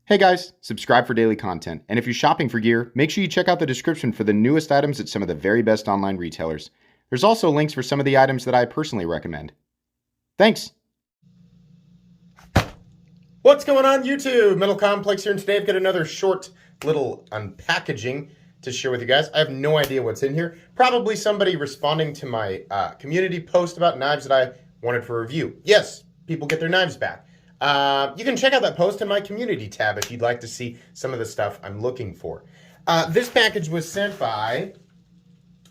Hey guys, subscribe for daily content, and if you're shopping for gear, make sure you check out the description for the newest items at some of the very best online retailers. There's also links for some of the items that I personally recommend. Thanks! What's going on YouTube? Metal Complex here, and today I've got another short little unpackaging to share with you guys. I have no idea what's in here. Probably somebody responding to my community post about knives that I wanted for review. Yes, people get their knives back. You can check out that post in my community tab if you'd like to see some of the stuff I'm looking for. This package was sent by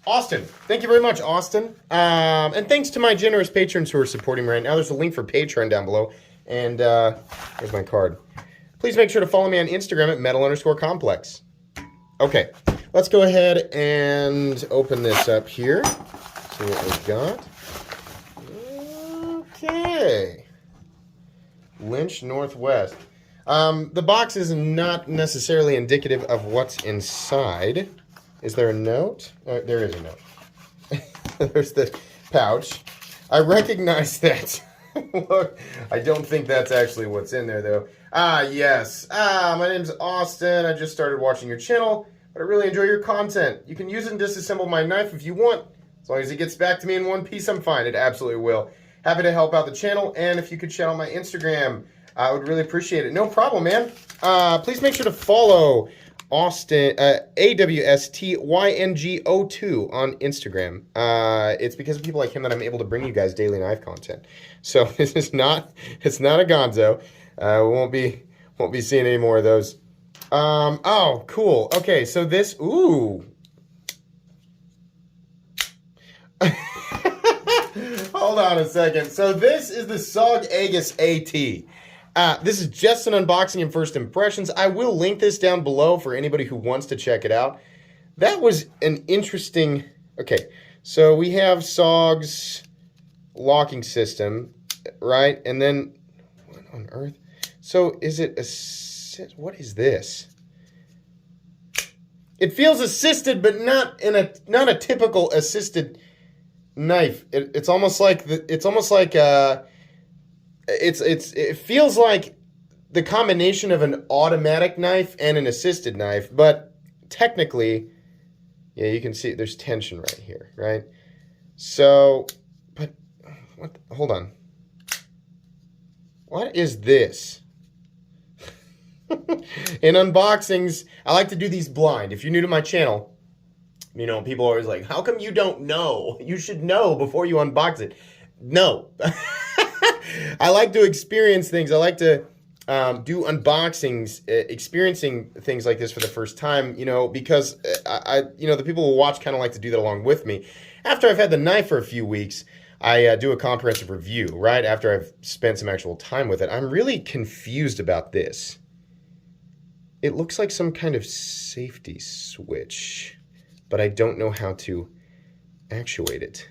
Austin. Thank you very much, Austin. And thanks to my generous patrons who are supporting me right now. There's a link for Patreon down below. And here's my card. Please make sure to follow me on Instagram at metal_complex. Okay, let's go ahead and open this up here. See what we've got. Okay. Lynch Northwest. The box is not necessarily indicative of what's inside. Is there a note? There is a note. There's the pouch. I recognize that. Look, I don't think that's actually what's in there, though. Yes. My name's Austin. I just started watching your channel, but I really enjoy your content. You can use it and disassemble my knife if you want. As long as it gets back to me in one piece, I'm fine. It absolutely will. Happy to help out the channel, and if you could shout out my Instagram, I would really appreciate it. No problem, man. Please make sure to follow Austin, AWSTYNGO2 on Instagram. It's because of people like him that I'm able to bring you guys daily knife content. So this is not, it's not a gonzo. We won't be seeing any more of those. Oh, cool. Okay, so this, ooh. Hold on a second. So this is the SOG Aegis AT. This is just an unboxing and first impressions. I will link this down below for anybody who wants to check it out. That was an interesting... Okay, so we have SOG's locking system, right? And then... What on earth? So is it... What is this? It feels assisted, but not a typical assisted knife. It feels like the combination of an automatic knife and an assisted knife, but technically, yeah, you can see there's tension right here, right? So, but what? Hold on. What is this? In unboxings, I like to do these blind. If you're new to my channel, you know, people are always like, how come you don't know? You should know before you unbox it. No. I like to experience things. I like to do unboxings, experiencing things like this for the first time, you know, because the people who watch kind of like to do that along with me. After I've had the knife for a few weeks, I do a comprehensive review, right? After I've spent some actual time with it. I'm really confused about this. It looks like some kind of safety switch, but I don't know how to actuate it.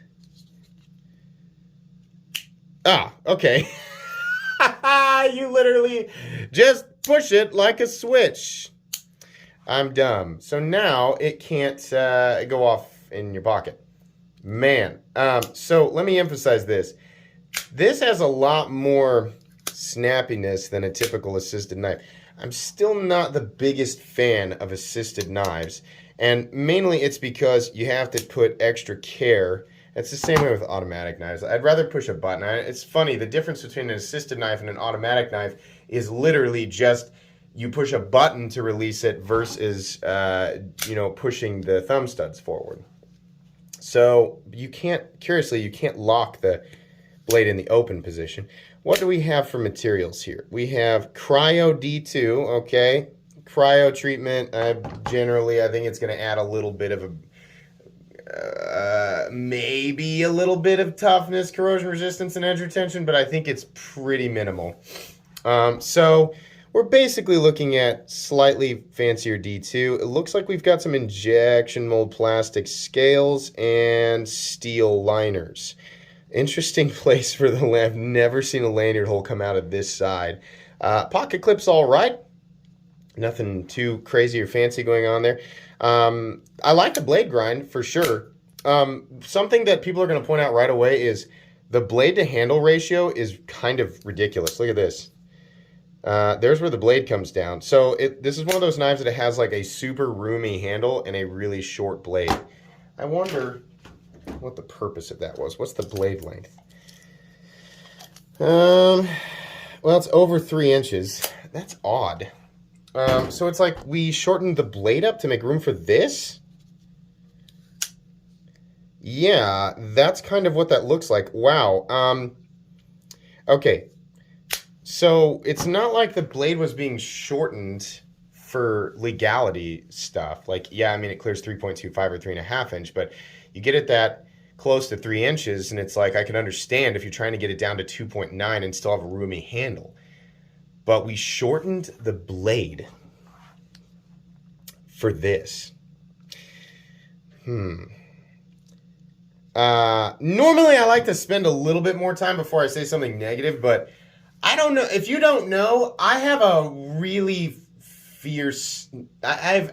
Ah, okay. You literally just push it like a switch. I'm dumb. So now it can't go off in your pocket. Man. So let me emphasize this. This has a lot more snappiness than a typical assisted knife. I'm still not the biggest fan of assisted knives. And mainly it's because you have to put extra care. It's the same way with automatic knives. I'd rather push a button. It's funny, the difference between an assisted knife and an automatic knife is literally just you push a button to release it versus, pushing the thumb studs forward. So you can't lock the blade in the open position. What do we have for materials here? We have Cryo D2, okay. Cryo treatment, I think it's going to add a little bit of maybe a little bit of toughness, corrosion resistance, and edge retention, but I think it's pretty minimal. So we're basically looking at slightly fancier D2. It looks like we've got some injection mold plastic scales and steel liners. Interesting place for the lamp. Never seen a lanyard hole come out of this side. Pocket clip's all right. Nothing too crazy or fancy going on there. I like the blade grind for sure. Something that people are going to point out right away is the blade to handle ratio is kind of ridiculous. Look at this. There's where the blade comes down. So this is one of those knives that it has like a super roomy handle and a really short blade. I wonder what the purpose of that was. What's the blade length? Well, it's over 3 inches. That's odd. So it's like we shortened the blade up to make room for this? Yeah, that's kind of what that looks like. Wow. Okay. So it's not like the blade was being shortened for legality stuff. Like, yeah, I mean, it clears 3.25 or 3.5 inch, but you get it that close to 3 inches, and it's like, I can understand if you're trying to get it down to 2.9 and still have a roomy handle. But we shortened the blade for this. Normally I like to spend a little bit more time before I say something negative, but I don't know. If you don't know, I have a really fierce... I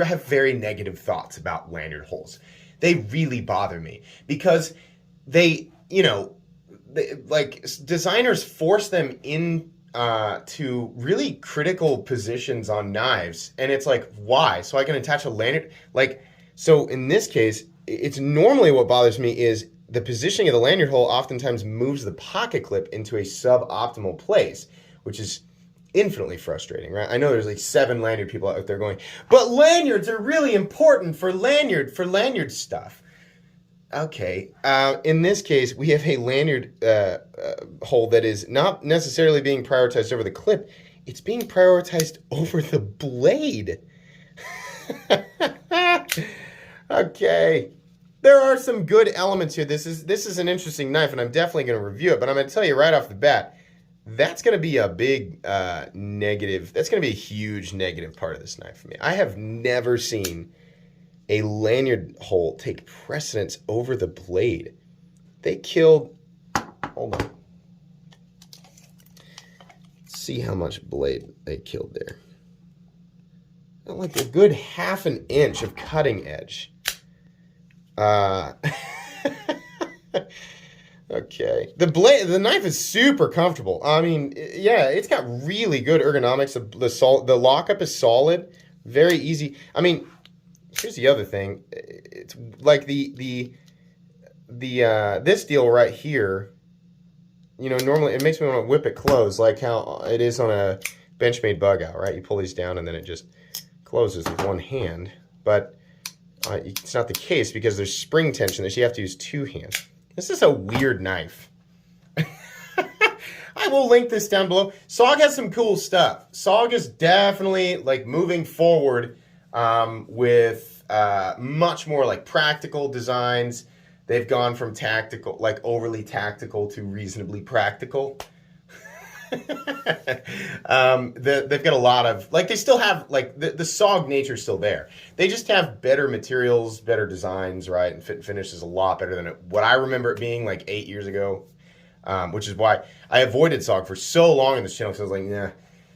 have very negative thoughts about lanyard holes. They really bother me because they, like designers force them in to really critical positions on knives, and it's like, why? So I can attach a lanyard? Like, so in this case, it's normally what bothers me is the positioning of the lanyard hole oftentimes moves the pocket clip into a suboptimal place, which is infinitely frustrating, right? I know there's like 7 lanyard people out there going, but lanyards are really important for lanyard stuff. Okay, in this case, we have a lanyard hole that is not necessarily being prioritized over the clip. It's being prioritized over the blade. Okay. There are some good elements here. This is an interesting knife, and I'm definitely going to review it, but I'm going to tell you right off the bat, that's going to be a big negative. That's going to be a huge negative part of this knife for me. I have never seen a lanyard hole take precedence over the blade. They killed... Hold on. Let's see how much blade they killed there. Like a good 1/2 inch of cutting edge. Okay. The knife is super comfortable. I mean, yeah, it's got really good ergonomics. The lockup is solid, very easy. I mean, here's the other thing. It's like this deal right here. Normally it makes me want to whip it closed, like how it is on a Benchmade bug out, right? You pull these down and then it just closes with one hand, but it's not the case because there's spring tension that you have to use 2 hands. This is a weird knife. I will link this down below. SOG has some cool stuff. SOG is definitely like moving forward with much more like practical designs. They've gone from tactical, like overly tactical, to reasonably practical. They've got a lot of, like, they still have, like, the SOG nature is still there. They just have better materials, better designs, right? And fit and finish is a lot better than what I remember it being like 8 years ago, which is why I avoided SOG for so long in this channel, because I was like, nah.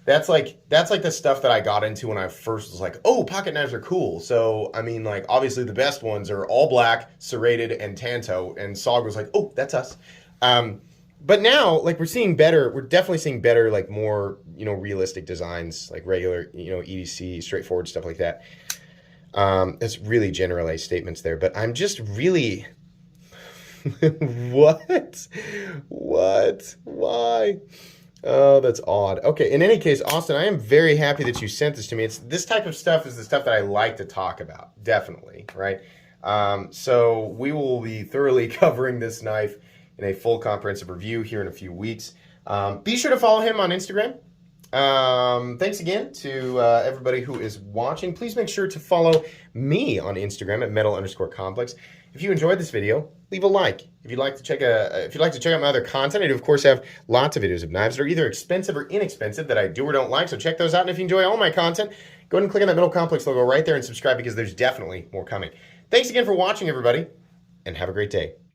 That's like the stuff that I got into when I first was like, oh, pocket knives are cool. So, I mean, like, obviously the best ones are all black, serrated, and tanto, and SOG was like, oh, that's us. But now, like, we're definitely seeing better, like, more, realistic designs, like regular, EDC, straightforward stuff like that. It's really generalized statements there, but I'm just really, what? Why? Oh, that's odd. Okay, in any case, Austin, I am very happy that you sent this to me. This type of stuff is the stuff that I like to talk about, definitely, right? So we will be thoroughly covering this knife in a full comprehensive review here in a few weeks. Be sure to follow him on Instagram. Thanks again to everybody who is watching. Please make sure to follow me on Instagram at metal_complex. If you enjoyed this video, leave a like. If you'd like to check out my other content, I do of course have lots of videos of knives that are either expensive or inexpensive that I do or don't like. So check those out. And if you enjoy all my content, go ahead and click on that Metal Complex logo right there and subscribe, because there's definitely more coming. Thanks again for watching, everybody, and have a great day.